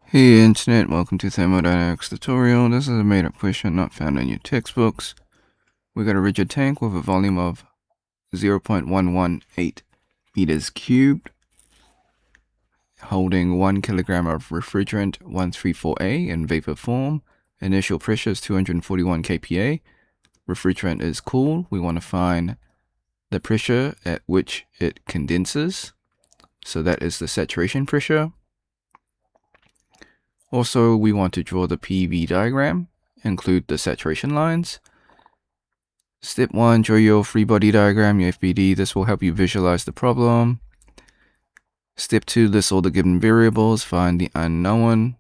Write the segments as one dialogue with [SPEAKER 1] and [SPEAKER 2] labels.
[SPEAKER 1] Hey Internet, welcome to Thermodynamics tutorial. This is a made-up question not found in your textbooks. We got a rigid tank with a volume of 0.118 meters cubed, holding 1 kilogram of refrigerant 134A in vapor form. Initial pressure is 241 kPa. Refrigerant is cool. We want to find the pressure at which it condenses. So that is the saturation pressure. Also, we want to draw the PV diagram, include the saturation lines. Step 1, draw your free body diagram, your FBD. This will help you visualize the problem. Step 2, list all the given variables, find the unknown.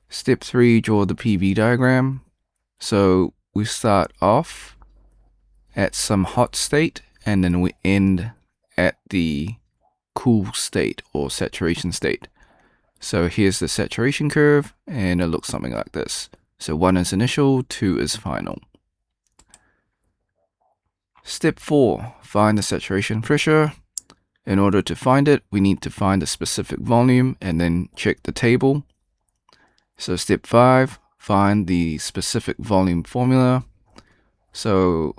[SPEAKER 1] Step 3, draw the PV diagram. So we start off at some hot state, and then we end at the cool state or saturation state. So here's the saturation curve, and it looks something like this. So 1 is initial, 2 is final. Step 4, find the saturation pressure. In order to find it, we need to find the specific volume and then check the table. So step 5, find the specific volume formula. So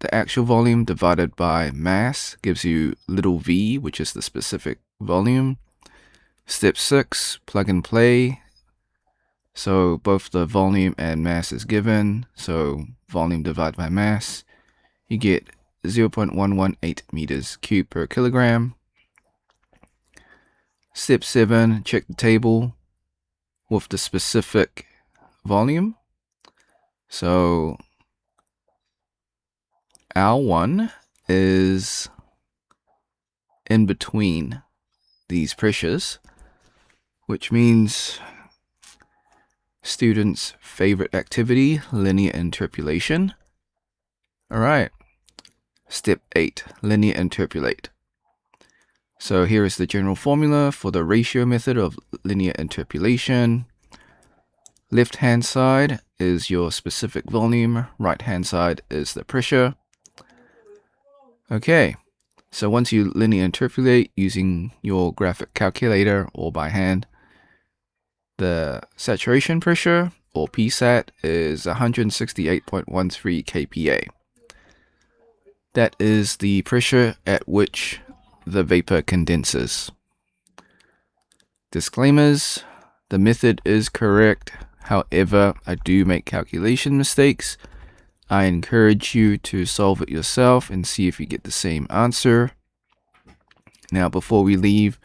[SPEAKER 1] the actual volume divided by mass gives you little v, which is the specific volume. Step 6, plug and play. So both the volume and mass is given. So volume divided by mass, you get 0.118 meters cubed per kilogram. Step 7, check the table with the specific volume. So R1 is in between these pressures, which means students' favorite activity, linear interpolation. Alright, step 8, linear interpolate. So here is the general formula for the ratio method of linear interpolation. Left hand side is your specific volume, right hand side is the pressure. Okay, so once you linear interpolate using your graphic calculator or by hand, the saturation pressure, or PSAT, is 168.13 kPa. That is the pressure at which the vapor condenses. Disclaimers: the method is correct, however, I do make calculation mistakes. I encourage you to solve it yourself and see if you get the same answer. Now, before we leave,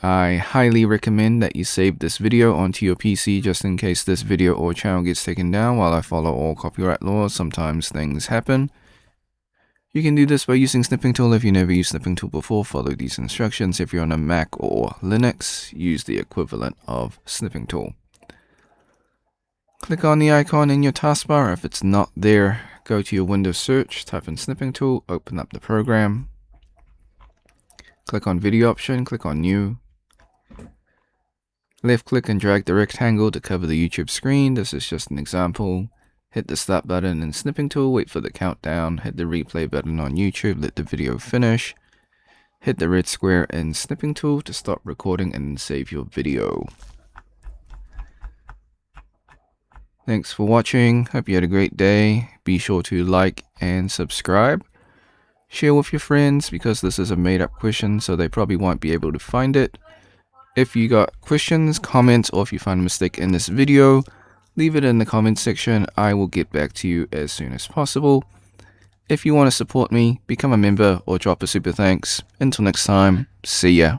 [SPEAKER 1] I highly recommend that you save this video onto your PC just in case this video or channel gets taken down while I follow all copyright laws. Sometimes things happen. You can do this by using Snipping Tool. If you never used Snipping Tool before, follow these instructions. If you're on a Mac or Linux, use the equivalent of Snipping Tool. Click on the icon in your taskbar. If it's not there, go to your Windows search, type in Snipping Tool, open up the program. Click on Video option, click on New. Left click and drag the rectangle to cover the YouTube screen. This is just an example. Hit the start button in Snipping Tool, wait for the countdown, hit the replay button on YouTube, let the video finish. Hit the red square in Snipping Tool to stop recording and save your video. Thanks for watching. Hope you had a great day. Be sure to like and subscribe. Share with your friends because this is a made-up question, so they probably won't be able to find it. If you got questions, comments, or if you find a mistake in this video, leave it in the comment section. I will get back to you as soon as possible. If you want to support me, become a member or drop a super thanks. Until next time, see ya.